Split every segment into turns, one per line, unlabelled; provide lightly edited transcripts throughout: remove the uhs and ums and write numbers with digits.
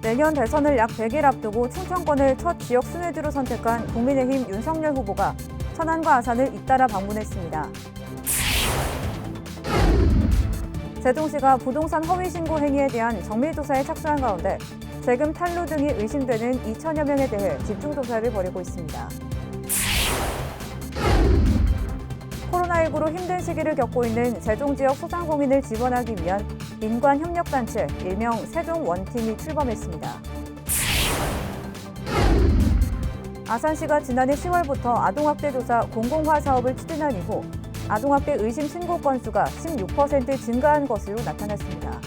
내년 대선을 약 100일 앞두고 충청권을 첫 지역 순회지로 선택한 국민의힘 윤석열 후보가 천안과 아산을 잇따라 방문했습니다. 세종시가 부동산 허위 신고 행위에 대한 정밀조사에 착수한 가운데 세금 탈루 등이 의심되는 2천여 명에 대해 집중조사를 벌이고 있습니다. 코로나19로 힘든 시기를 겪고 있는 세종 지역 소상공인을 지원하기 위한 민관협력단체 일명 세종원팀이 출범했습니다. 아산시가 지난해 10월부터 아동학대 조사 공공화 사업을 추진한 이후 아동학대 의심 신고 건수가 16% 증가한 것으로 나타났습니다.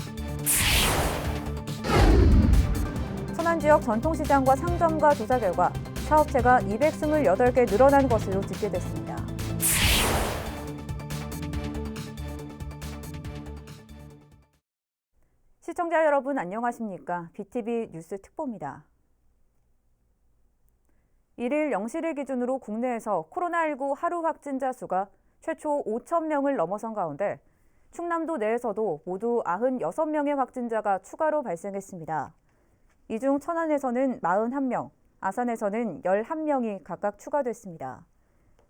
천안 지역 전통시장과 상점가 조사 결과 사업체가 228개 늘어난 것으로 집계됐습니다. 시청자 여러분 안녕하십니까? BTV 뉴스 특보입니다. 1일 0시를 기준으로 국내에서 코로나19 하루 확진자 수가 최초 5천 명을 넘어선 가운데 충남도 내에서도 모두 96명의 확진자가 추가로 발생했습니다. 이 중 천안에서는 41명, 아산에서는 11명이 각각 추가됐습니다.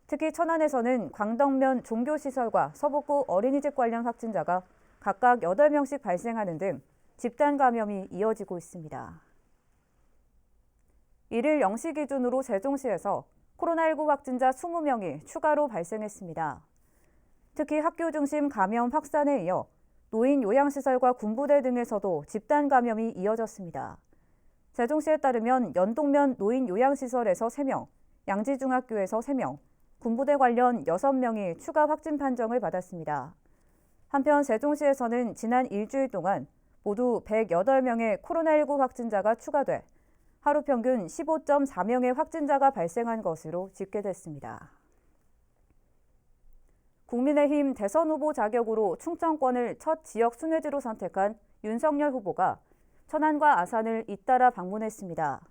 특히 천안에서는 광덕면 종교시설과 서북구 어린이집 관련 확진자가 각각 8명씩 발생하는 등 집단 감염이 이어지고 있습니다. 1일 0시 기준으로 세종시에서 코로나19 확진자 20명이 추가로 발생했습니다. 특히 학교 중심 감염 확산에 이어 노인 요양시설과 군부대 등에서도 집단 감염이 이어졌습니다. 세종시에 따르면 연동면 노인 요양시설에서 3명, 양지중학교에서 3명, 군부대 관련 6명이 추가 확진 판정을 받았습니다. 한편 세종시에서는 지난 일주일 동안 모두 108명의 코로나19 확진자가 추가돼 하루 평균 15.4명의 확진자가 발생한 것으로 집계됐습니다. 국민의힘 대선 후보 자격으로 충청권을 첫 지역 순회지로 선택한 윤석열 후보가 천안과 아산을 잇따라 방문했습니다.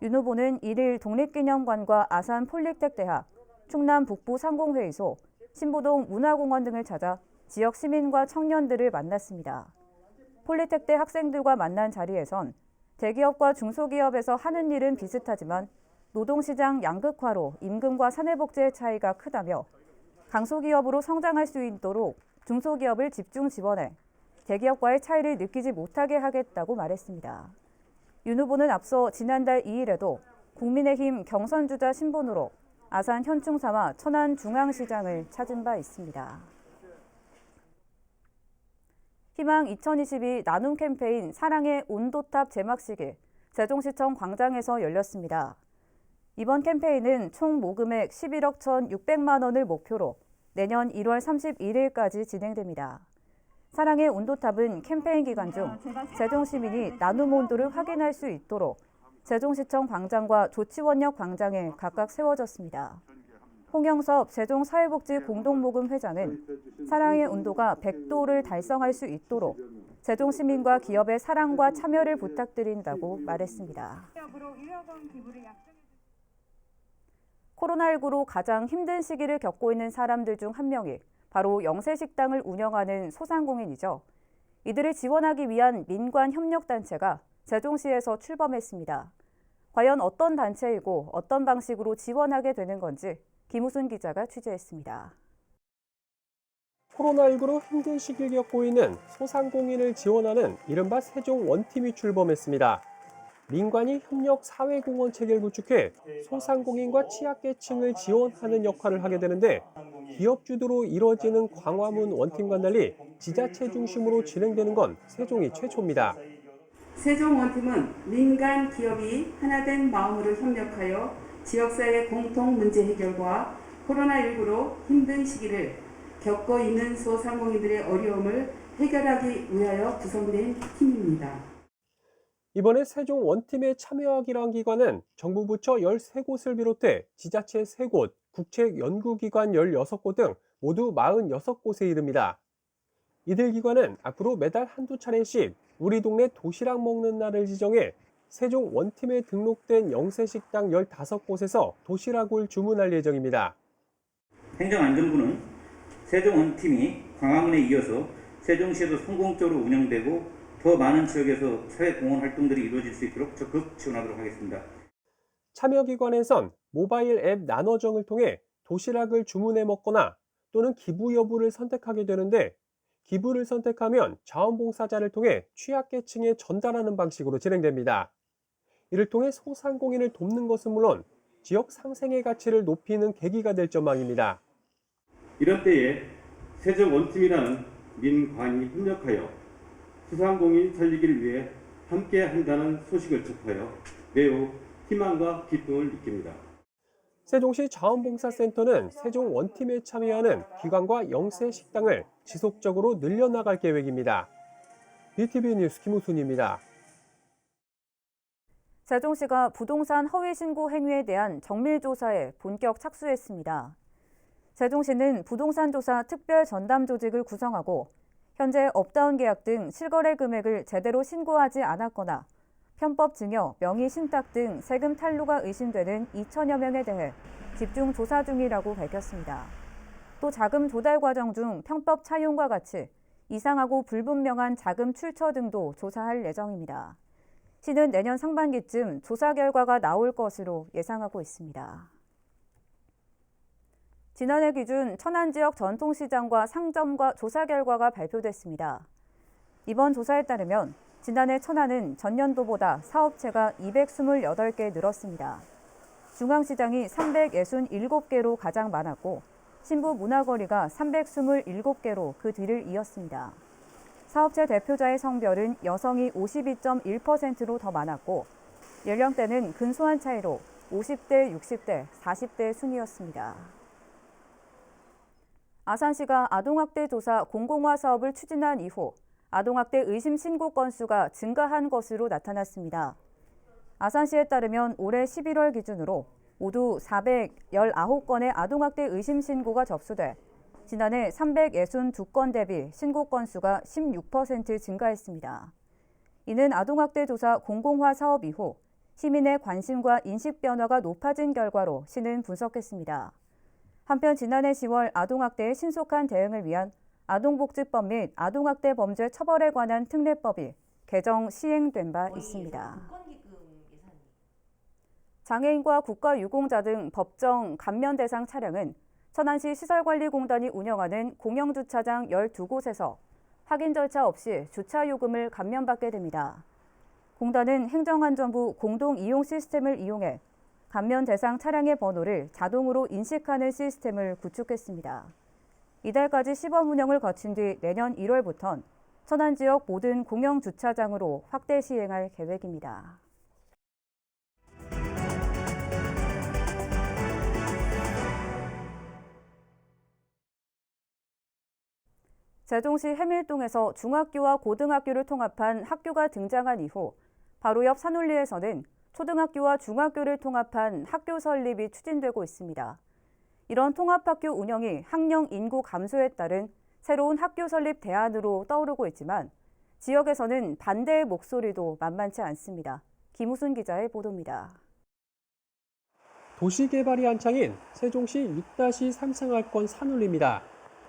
윤 후보는 1일 독립기념관과 아산 폴리텍대학, 충남 북부 상공회의소, 신보동 문화공원 등을 찾아 지역 시민과 청년들을 만났습니다. 폴리텍대 학생들과 만난 자리에선 대기업과 중소기업에서 하는 일은 비슷하지만 노동시장 양극화로 임금과 사내복지의 차이가 크다며 강소기업으로 성장할 수 있도록 중소기업을 집중 지원해 대기업과의 차이를 느끼지 못하게 하겠다고 말했습니다. 윤 후보는 앞서 지난달 2일에도 국민의힘 경선주자 신분으로 아산 현충사와 천안 중앙시장을 찾은 바 있습니다. 희망 2022 나눔 캠페인 사랑의 온도탑 제막식이 세종시청 광장에서 열렸습니다. 이번 캠페인은 총 모금액 11억 1,600만 원을 목표로 내년 1월 31일까지 진행됩니다. 사랑의 온도탑은 캠페인 기간 중 세종 시민이 나눔 온도를 확인할 수 있도록 세종시청 광장과 조치원역 광장에 각각 세워졌습니다. 홍영섭 세종사회복지 공동모금 회장은 사랑의 온도가 100도를 달성할 수 있도록 세종 시민과 기업의 사랑과 참여를 부탁드린다고 말했습니다. 코로나19로 가장 힘든 시기를 겪고 있는 사람들 중 한 명이 바로 영세식당을 운영하는 소상공인이죠. 이들을 지원하기 위한 민관협력단체가 세종시에서 출범했습니다. 과연 어떤 단체이고 어떤 방식으로 지원하게 되는 건지 김우순 기자가 취재했습니다.
코로나19로 힘든 시기를 겪고 있는 소상공인을 지원하는 이른바 세종 원팀이 출범했습니다. 민관이 협력 사회공헌 체계를 구축해 소상공인과 취약계층을 지원하는 역할을 하게 되는데 기업 주도로 이루어지는 광화문 원팀과 달리 지자체 중심으로 진행되는 건 세종이 최초입니다.
세종 원팀은 민간 기업이 하나된 마음으로 협력하여 지역사회 공통 문제 해결과 코로나19로 힘든 시기를 겪고 있는 소상공인들의 어려움을 해결하기 위하여 구성된 팀입니다.
이번에 세종 원팀에 참여하기로 한 기관은 정부 부처 13곳을 비롯해 지자체 3곳, 국책연구기관 16곳 등 모두 46곳에 이릅니다. 이들 기관은 앞으로 매달 한두 차례씩 우리 동네 도시락 먹는 날을 지정해 세종 원팀에 등록된 영세식당 15곳에서 도시락을 주문할 예정입니다.
행정안전부는 세종 원팀이 광화문에 이어서 세종시에도 성공적으로 운영되고 더 많은 지역에서 사회공헌 활동들이 이루어질 수 있도록 적극 지원하도록 하겠습니다.
참여기관에선 모바일 앱 나눠정을 통해 도시락을 주문해 먹거나 또는 기부 여부를 선택하게 되는데, 기부를 선택하면 자원봉사자를 통해 취약계층에 전달하는 방식으로 진행됩니다. 이를 통해 소상공인을 돕는 것은 물론 지역 상생의 가치를 높이는 계기가 될 전망입니다.
이런 때에 세종 원팀이라는 민관이 협력하여 소상공인 살리기를 위해 함께 한다는 소식을 접하여 매우 희망과 기쁨을 느낍니다.
세종시 자원봉사센터는 세종 원팀에 참여하는 기관과 영세 식당을 지속적으로 늘려나갈 계획입니다. BTV 뉴스 김우순입니다.
세종시가 부동산 허위 신고 행위에 대한 정밀 조사에 본격 착수했습니다. 세종시는 부동산 조사 특별 전담 조직을 구성하고 현재 업다운 계약 등 실거래 금액을 제대로 신고하지 않았거나 편법 증여, 명의 신탁 등 세금 탈루가 의심되는 2천여 명에 대해 집중 조사 중이라고 밝혔습니다. 또 자금 조달 과정 중 편법 차용과 같이 이상하고 불분명한 자금 출처 등도 조사할 예정입니다. 시는 내년 상반기쯤 조사 결과가 나올 것으로 예상하고 있습니다. 지난해 기준 천안 지역 전통시장과 상점과 조사 결과가 발표됐습니다. 이번 조사에 따르면 지난해 천안은 전년도보다 사업체가 228개 늘었습니다. 중앙시장이 367개로 가장 많았고 신부 문화거리가 327개로 그 뒤를 이었습니다. 사업체 대표자의 성별은 여성이 52.1%로 더 많았고 연령대는 근소한 차이로 50대, 60대, 40대 순이었습니다. 아산시가 아동학대 조사 공공화 사업을 추진한 이후 아동학대 의심 신고 건수가 증가한 것으로 나타났습니다. 아산시에 따르면 올해 11월 기준으로 모두 419건의 아동학대 의심 신고가 접수돼 지난해 362건 대비 신고 건수가 16% 증가했습니다. 이는 아동학대 조사 공공화 사업 이후 시민의 관심과 인식 변화가 높아진 결과로 시는 분석했습니다. 한편 지난해 10월 아동학대의 신속한 대응을 위한 아동복지법 및 아동학대 범죄 처벌에 관한 특례법이 개정 시행된 바 있습니다. 장애인과 국가유공자 등 법정 감면 대상 차량은 천안시 시설관리공단이 운영하는 공영주차장 12곳에서 확인 절차 없이 주차요금을 감면받게 됩니다. 공단은 행정안전부 공동이용 시스템을 이용해 감면 대상 차량의 번호를 자동으로 인식하는 시스템을 구축했습니다. 이달까지 시범 운영을 거친 뒤 내년 1월부터는 천안 지역 모든 공영주차장으로 확대 시행할 계획입니다. 세종시 해밀동에서 중학교와 고등학교를 통합한 학교가 등장한 이후 바로 옆 산울리에서는 초등학교와 중학교를 통합한 학교 설립이 추진되고 있습니다. 이런 통합학교 운영이 학령 인구 감소에 따른 새로운 학교 설립 대안으로 떠오르고 있지만 지역에서는 반대의 목소리도 만만치 않습니다. 김우순 기자의 보도입니다.
도시개발이 한창인 세종시 6-3 생활권 산울리입니다.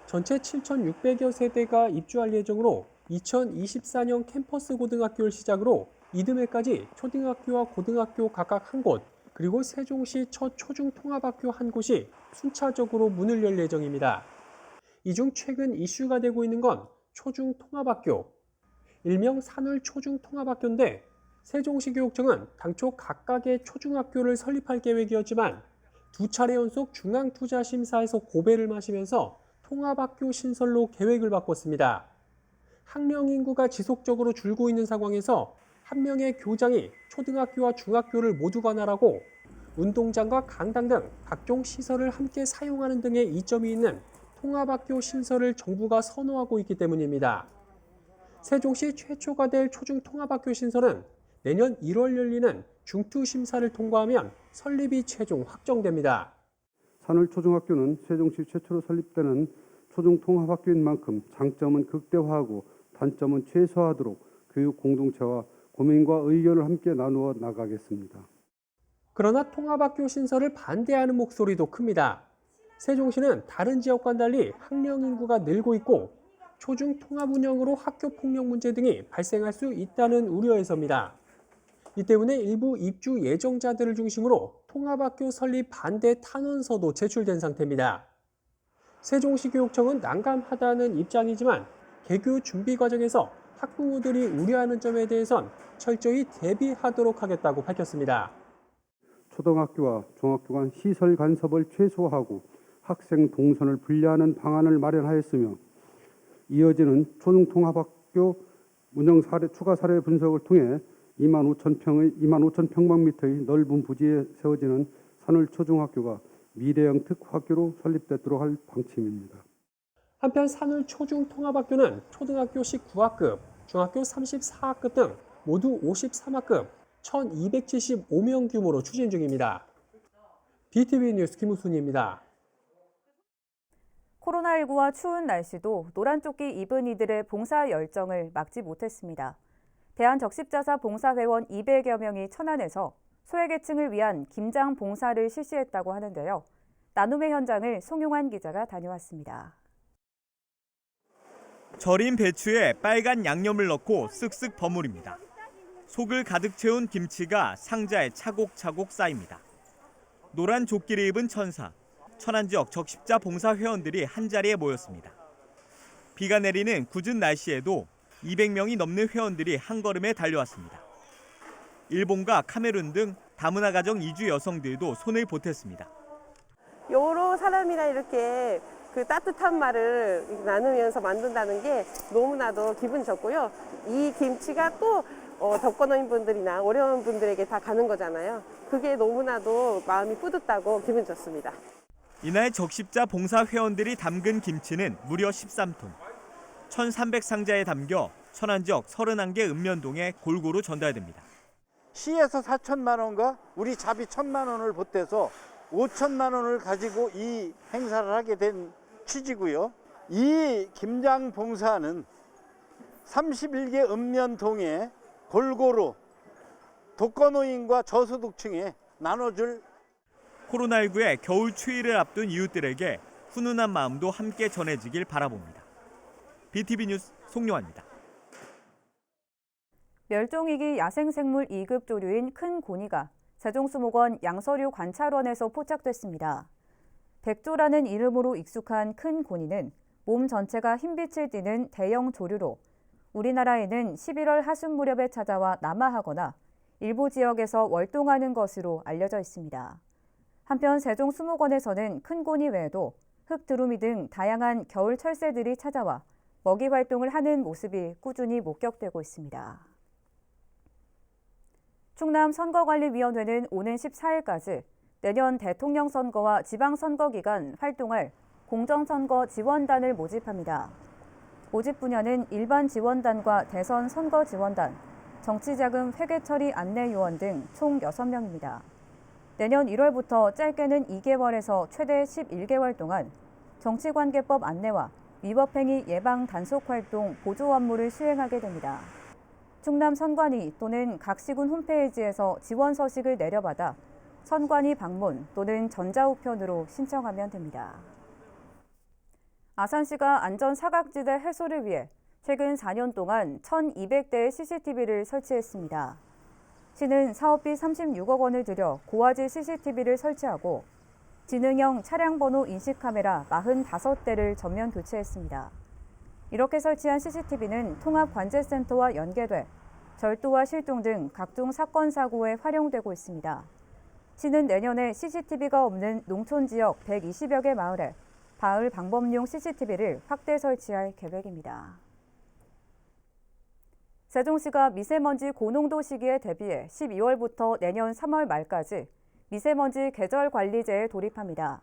전체 7,600여 세대가 입주할 예정으로 2024년 캠퍼스 고등학교를 시작으로 이듬해까지 초등학교와 고등학교 각각 한 곳, 그리고 세종시 첫 초중 통합학교 한 곳이 순차적으로 문을 열 예정입니다. 이 중 최근 이슈가 되고 있는 건 초중 통합학교, 일명 산울 초중 통합학교인데 세종시 교육청은 당초 각각의 초중학교를 설립할 계획이었지만 두 차례 연속 중앙투자심사에서 고배를 마시면서 통합학교 신설로 계획을 바꿨습니다. 학령 인구가 지속적으로 줄고 있는 상황에서 한 명의 교장이 초등학교와 중학교를 모두 관할하고 운동장과 강당 등 각종 시설을 함께 사용하는 등의 이점이 있는 통합학교 신설을 정부가 선호하고 있기 때문입니다. 세종시 최초가 될 초중 통합학교 신설은 내년 1월 열리는 중투심사를 통과하면 설립이 최종 확정됩니다.
산울 초중학교는 세종시 최초로 설립되는 초중 통합학교인 만큼 장점은 극대화하고 단점은 최소화하도록 교육 공동체와 고민과 의견을 함께 나누어 나가겠습니다.
그러나 통합학교 신설을 반대하는 목소리도 큽니다. 세종시는 다른 지역과는 달리 학령 인구가 늘고 있고 초중 통합 운영으로 학교 폭력 문제 등이 발생할 수 있다는 우려에서입니다. 이 때문에 일부 입주 예정자들을 중심으로 통합학교 설립 반대 탄원서도 제출된 상태입니다. 세종시 교육청은 난감하다는 입장이지만 개교 준비 과정에서 학부모들이 우려하는 점에 대해선 철저히 대비하도록 하겠다고 밝혔습니다.
초등학교와 중학교 간 시설 간섭을 최소화하고 학생 동선을 분리하는 방안을 마련하였으며 이어지는 초중통합학교 운영 사례 추가 사례 분석을 통해 2만 5천 평방미터의 넓은 부지에 세워지는 산울 초중학교가 미래형 특화학교로 설립되도록 할 방침입니다.
한편 산울 초중통합학교는 초등학교 19학급, 중학교 34학급 등 모두 53학급 1,275명 규모로 추진 중입니다. BTV 뉴스 김우순입니다.
코로나19와 추운 날씨도 노란 조끼 입은 이들의 봉사 열정을 막지 못했습니다. 대한적십자사 봉사회원 200여 명이 천안에서 소외계층을 위한 김장 봉사를 실시했다고 하는데요. 나눔의 현장을 송용환 기자가 다녀왔습니다.
절인 배추에 빨간 양념을 넣고 쓱쓱 버무립니다. 속을 가득 채운 김치가 상자에 차곡차곡 쌓입니다. 노란 조끼를 입은 천사, 천안 지역 적십자 봉사 회원들이 한자리에 모였습니다. 비가 내리는 궂은 날씨에도 200명이 넘는 회원들이 한걸음에 달려왔습니다. 일본과 카메룬 등 다문화 가정 이주 여성들도 손을 보탰습니다.
여러 사람이랑 이렇게 그 따뜻한 말을 나누면서 만든다는 게 너무나도 기분 좋고요. 이 김치가 또 독거노인분들이나 어려운 분들에게 다 가는 거잖아요. 그게 너무나도 마음이 뿌듯하고 기분 좋습니다.
이날 적십자 봉사 회원들이 담근 김치는 무려 13톤. 1,300상자에 담겨 천안 지역 31개 읍면동에 골고루 전달됩니다.
시에서 4천만 원과 우리 자비 1,000만 원을 보태서 5천만 원을 가지고 이 행사를 하게 된 취지고요. 이 김장 봉사는 31개 읍면동에 골고루 독거노인과 저소득층에 나눠줄
코로나19의 겨울 추위를 앞둔 이웃들에게 훈훈한 마음도 함께 전해지길 바라봅니다. BTV 뉴스 송용환입니다.
멸종위기 야생생물 2급 조류인 큰 고니가 세종수목원 양서류 관찰원에서 포착됐습니다. 백조라는 이름으로 익숙한 큰 고니는 몸 전체가 흰빛을 띠는 대형 조류로 우리나라에는 11월 하순 무렵에 찾아와 남하하거나 일부 지역에서 월동하는 것으로 알려져 있습니다. 한편 세종수목원에서는 큰 고니 외에도 흑두루미 등 다양한 겨울 철새들이 찾아와 먹이 활동을 하는 모습이 꾸준히 목격되고 있습니다. 충남선거관리위원회는 오는 14일까지 내년 대통령 선거와 지방선거 기간 활동할 공정선거 지원단을 모집합니다. 모집 분야는 일반 지원단과 대선 선거 지원단, 정치자금 회계처리 안내요원 등 총 6명입니다. 내년 1월부터 짧게는 2개월에서 최대 11개월 동안 정치관계법 안내와 위법행위 예방 단속 활동 보조 업무를 수행하게 됩니다. 충남 선관위 또는 각 시군 홈페이지에서 지원 서식을 내려받아 선관위 방문 또는 전자우편으로 신청하면 됩니다. 아산시가 안전 사각지대 해소를 위해 최근 4년 동안 1,200대의 CCTV를 설치했습니다. 시는 사업비 36억 원을 들여 고화질 CCTV를 설치하고 지능형 차량 번호 인식 카메라 45대를 전면 교체했습니다. 이렇게 설치한 CCTV는 통합관제센터와 연계돼 절도와 실종 등 각종 사건 사고에 활용되고 있습니다. 시는 내년에 CCTV가 없는 농촌 지역 120여 개 마을에 마을 방범용 CCTV를 확대 설치할 계획입니다. 세종시가 미세먼지 고농도 시기에 대비해 12월부터 내년 3월 말까지 미세먼지 계절관리제에 돌입합니다.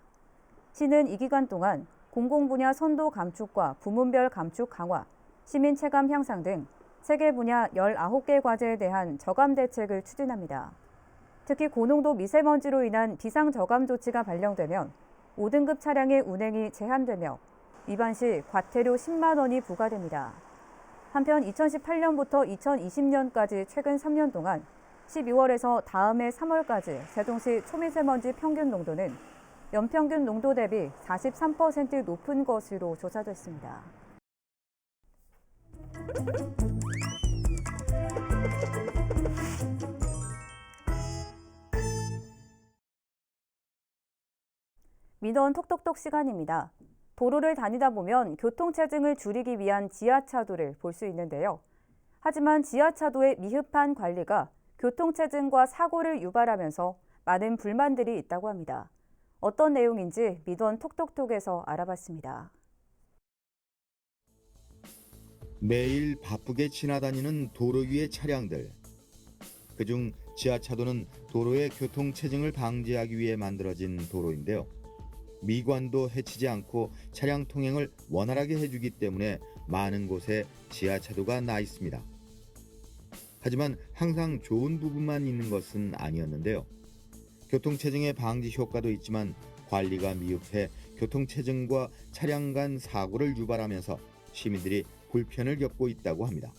시는 이 기간 동안 공공분야 선도 감축과 부문별 감축 강화, 시민 체감 향상 등 3개 분야 19개 과제에 대한 저감 대책을 추진합니다. 특히 고농도 미세먼지로 인한 비상저감 조치가 발령되면 5등급 차량의 운행이 제한되며 위반 시 과태료 10만 원이 부과됩니다. 한편 2018년부터 2020년까지 최근 3년 동안 12월에서 다음해 3월까지 세종시 초미세먼지 평균 농도는 연평균 농도 대비 43% 높은 것으로 조사됐습니다. 민원 톡톡톡 시간입니다. 도로를 다니다 보면 교통체증을 줄이기 위한 지하차도를 볼 수 있는데요. 하지만 지하차도의 미흡한 관리가 교통체증과 사고를 유발하면서 많은 불만들이 있다고 합니다. 어떤 내용인지 민원 톡톡톡에서 알아봤습니다.
매일 바쁘게 지나다니는 도로 위의 차량들. 그중 지하차도는 도로의 교통체증을 방지하기 위해 만들어진 도로인데요. 미관도 해치지 않고 차량 통행을 원활하게 해주기 때문에 많은 곳에 지하차도가 나 있습니다. 하지만 항상 좋은 부분만 있는 것은 아니었는데요. 교통체증의 방지 효과도 있지만 관리가 미흡해 교통체증과 차량 간 사고를 유발하면서 시민들이 불편을 겪고 있다고 합니다.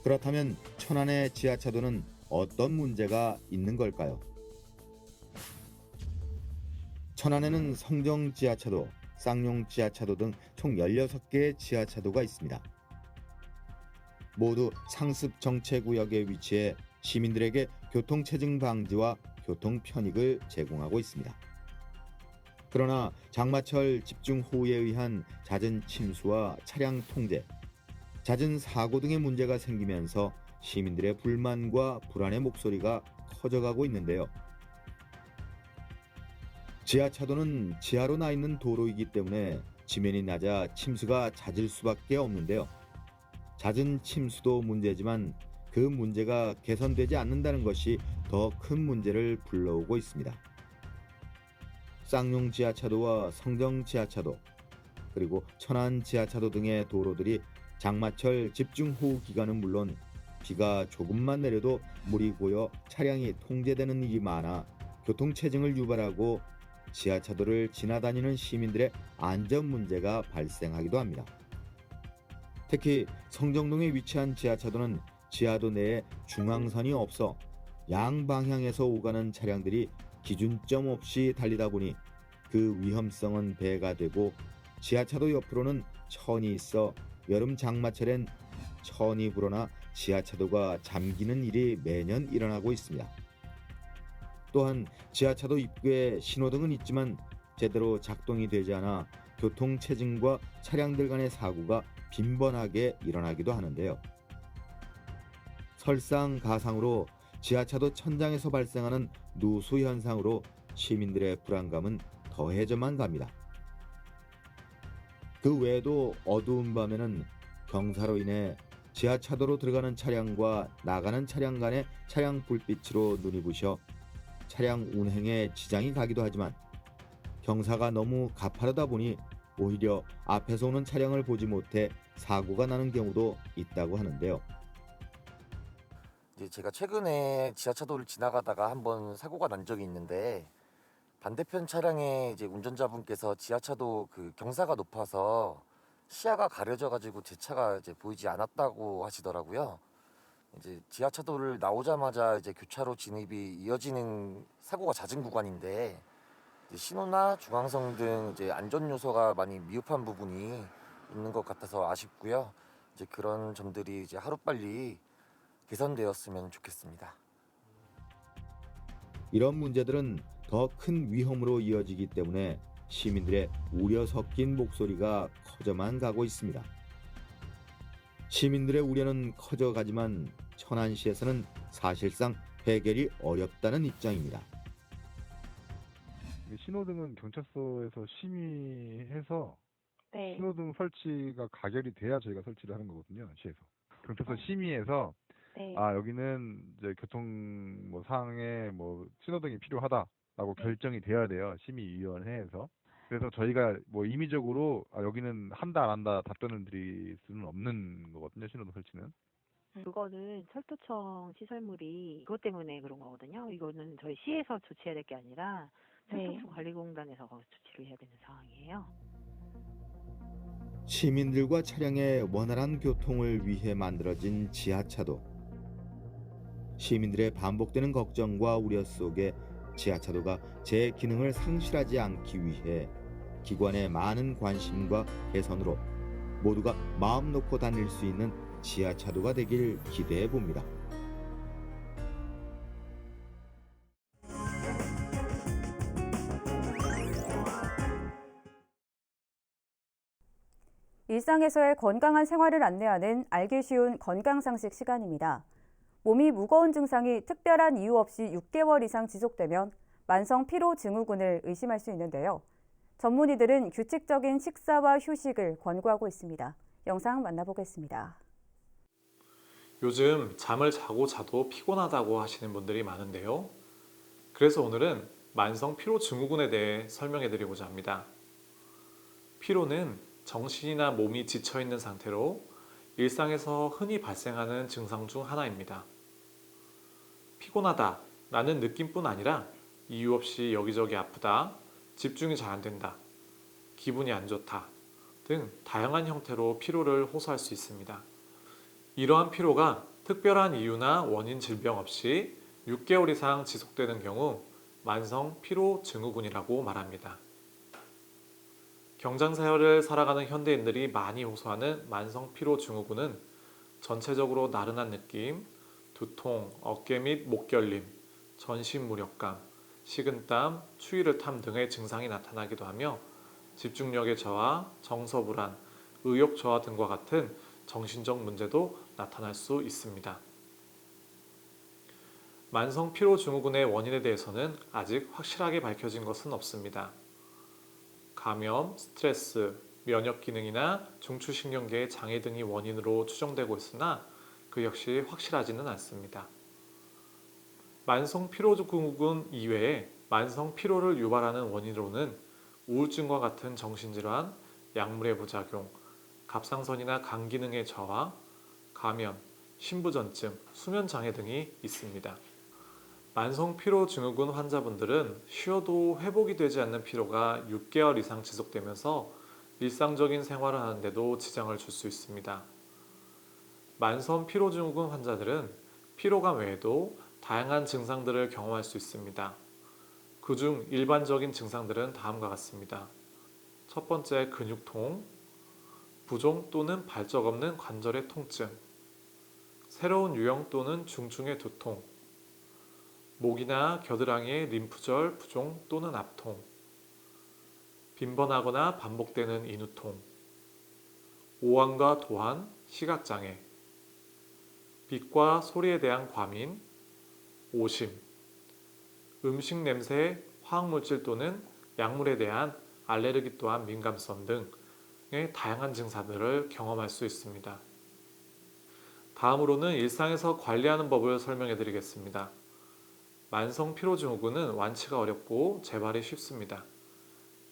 그렇다면 천안의 지하차도는 어떤 문제가 있는 걸까요? 천안에는 성정 지하차도, 쌍용 지하차도 등 총 16개의 지하차도가 있습니다. 모두 상습 정체구역에 위치해 시민들에게 교통체증 방지와 교통 편익을 제공하고 있습니다. 그러나 장마철 집중호우에 의한 잦은 침수와 차량 통제, 잦은 사고 등의 문제가 생기면서 시민들의 불만과 불안의 목소리가 커져가고 있는데요. 지하차도는 지하로 나 있는 도로이기 때문에 지면이 낮아 침수가 잦을 수밖에 없는데요. 잦은 침수도 문제지만 그 문제가 개선되지 않는다는 것이 더 큰 문제를 불러오고 있습니다. 쌍용 지하차도와 성정 지하차도, 그리고 천안 지하차도 등의 도로들이 장마철 집중호우 기간은 물론 비가 조금만 내려도 물이 고여 차량이 통제되는 일이 많아 교통체증을 유발하고 지하차도를 지나다니는 시민들의 안전 문제가 발생하기도 합니다. 특히 성정동에 위치한 지하차도는 지하도 내에 중앙선이 없어 양방향에서 오가는 차량들이 기준점 없이 달리다 보니 그 위험성은 배가 되고 지하차도 옆으로는 천이 있어 여름 장마철엔 천이 불어나 지하차도가 잠기는 일이 매년 일어나고 있습니다. 또한 지하차도 입구에 신호등은 있지만 제대로 작동이 되지 않아 교통체증과 차량들 간의 사고가 빈번하게 일어나기도 하는데요. 설상가상으로 지하차도 천장에서 발생하는 누수 현상으로 시민들의 불안감은 더해져만 갑니다. 그 외에도 어두운 밤에는 경사로 인해 지하차도로 들어가는 차량과 나가는 차량 간의 차량 불빛으로 눈이 부셔 차량 운행에 지장이 가기도 하지만 경사가 너무 가파르다 보니 오히려 앞에서 오는 차량을 보지 못해 사고가 나는 경우도 있다고 하는데요.
제가 최근에 지하차도를 지나가다가 한번 사고가 난 적이 있는데 반대편 차량의 운전자분께서 지하차도 그 경사가 높아서 시야가 가려져가지고 제 차가 보이지 않았다고 하시더라고요. 지하차도를 나오자마자 교차로 진입이 이어지는 사고가 잦은 구간인데 신호나 중앙선 등 안전 요소가 많이 미흡한 부분이 있는 것 같아서 아쉽고요. 그런 점들이 하루빨리 개선되었으면 좋겠습니다.
이런 문제들은 더 큰 위험으로 이어지기 때문에 시민들의 우려 섞인 목소리가 커져만 가고 있습니다. 시민들의 우려는 커져가지만 천안시에서는 사실상 해결이 어렵다는 입장입니다.
신호등은 경찰서에서 심의해서
네.
신호등 설치가 가결이 돼야 저희가 설치를 하는 거거든요, 시에서. 경찰서 심의해서
네.
여기는 이제 교통 상황에 신호등이 필요하다라고 결정이 돼야 돼요, 심의위원회에서. 그래서 저희가 임의적으로 여기는 한다 안 한다 답변을 드릴 수는 없는 거거든요, 신호등 설치는.
그거는 철도청 시설물이 그것 때문에 그런 거거든요. 이거는 저희 시에서 조치해야 될 게 아니라 철도청 관리공단에서 조치를 해야 되는 상황이에요.
시민들과 차량의 원활한 교통을 위해 만들어진 지하차도. 시민들의 반복되는 걱정과 우려 속에 지하차도가 제 기능을 상실하지 않기 위해 기관의 많은 관심과 개선으로 모두가 마음 놓고 다닐 수 있는 지하차도가 되길 기대해 봅니다.
일상에서의 건강한 생활을 안내하는 알기 쉬운 건강상식 시간입니다. 몸이 무거운 증상이 특별한 이유 없이 6개월 이상 지속되면 만성 피로 증후군을 의심할 수 있는데요. 전문의들은 규칙적인 식사와 휴식을 권고하고 있습니다. 영상 만나보겠습니다.
요즘 잠을 자도 피곤하다고 하시는 분들이 많은데요. 그래서 오늘은 만성 피로 증후군에 대해 설명해 드리고자 합니다. 피로는 정신이나 몸이 지쳐 있는 상태로 일상에서 흔히 발생하는 증상 중 하나입니다. 피곤하다 라는 느낌뿐 아니라 이유 없이 여기저기 아프다, 집중이 잘 안 된다, 기분이 안 좋다 등 다양한 형태로 피로를 호소할 수 있습니다. 이러한 피로가 특별한 이유나 원인 질병 없이 6개월 이상 지속되는 경우 만성 피로 증후군이라고 말합니다. 경장사혈을 살아가는 현대인들이 많이 호소하는 만성 피로 증후군은 전체적으로 나른한 느낌, 두통, 어깨 및 목 결림, 전신 무력감, 식은땀, 추위를 탐 등의 증상이 나타나기도 하며 집중력의 저하, 정서 불안, 의욕 저하 등과 같은 정신적 문제도 나타날 수 있습니다. 만성 피로 증후군의 원인에 대해서는 아직 확실하게 밝혀진 것은 없습니다. 감염, 스트레스, 면역 기능이나 중추신경계의 장애 등이 원인으로 추정되고 있으나 그 역시 확실하지는 않습니다. 만성 피로 증후군 이외에 만성 피로를 유발하는 원인으로는 우울증과 같은 정신질환, 약물의 부작용, 갑상선이나 간 기능의 저하, 감염, 신부전증, 수면장애 등이 있습니다. 만성 피로 증후군 환자분들은 쉬어도 회복이 되지 않는 피로가 6개월 이상 지속되면서 일상적인 생활을 하는데도 지장을 줄 수 있습니다. 만성 피로 증후군 환자들은 피로감 외에도 다양한 증상들을 경험할 수 있습니다. 그중 일반적인 증상들은 다음과 같습니다. 첫 번째, 근육통, 부종 또는 발적 없는 관절의 통증, 새로운 유형 또는 중증의 두통, 목이나 겨드랑이의 림프절 부종 또는 압통, 빈번하거나 반복되는 인후통, 오한과 도한, 시각장애, 빛과 소리에 대한 과민, 오심, 음식 냄새, 화학물질 또는 약물에 대한 알레르기 또한 민감성 등의 다양한 증상들을 경험할 수 있습니다. 다음으로는 일상에서 관리하는 법을 설명해 드리겠습니다. 만성 피로 증후군은 완치가 어렵고 재발이 쉽습니다.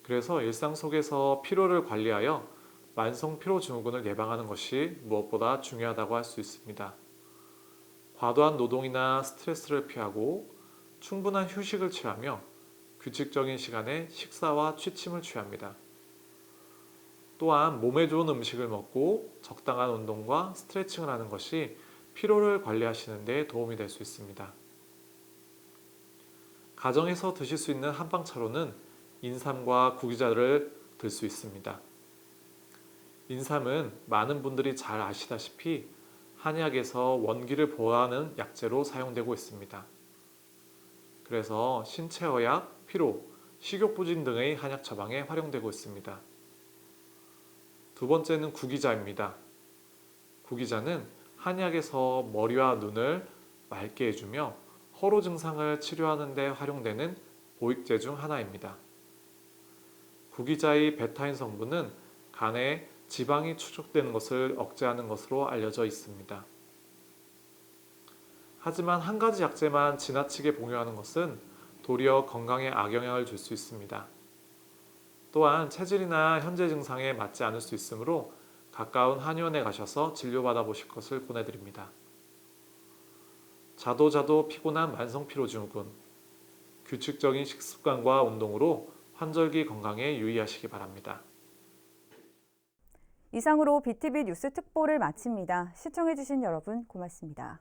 그래서 일상 속에서 피로를 관리하여 만성 피로 증후군을 예방하는 것이 무엇보다 중요하다고 할 수 있습니다. 과도한 노동이나 스트레스를 피하고 충분한 휴식을 취하며 규칙적인 시간에 식사와 취침을 취합니다. 또한 몸에 좋은 음식을 먹고 적당한 운동과 스트레칭을 하는 것이 피로를 관리하시는 데 도움이 될 수 있습니다. 가정에서 드실 수 있는 한방차로는 인삼과 구기자를 들 수 있습니다. 인삼은 많은 분들이 잘 아시다시피 한약에서 원기를 보호하는 약재로 사용되고 있습니다. 그래서 신체어약, 피로, 식욕부진 등의 한약 처방에 활용되고 있습니다. 두 번째는 구기자입니다. 구기자는 한약에서 머리와 눈을 맑게 해주며 허로 증상을 치료하는 데 활용되는 보익제 중 하나입니다. 구기자의 베타인 성분은 간에 지방이 축적되는 것을 억제하는 것으로 알려져 있습니다. 하지만 한 가지 약재만 지나치게 복용하는 것은 도리어 건강에 악영향을 줄 수 있습니다. 또한 체질이나 현재 증상에 맞지 않을 수 있으므로 가까운 한의원에 가셔서 진료받아 보실 것을 권해드립니다. 자도 피곤한 만성 피로 증후군, 규칙적인 식습관과 운동으로 환절기 건강에 유의하시기 바랍니다.
이상으로 BTV 뉴스 특보를 마칩니다. 시청해주신 여러분 고맙습니다.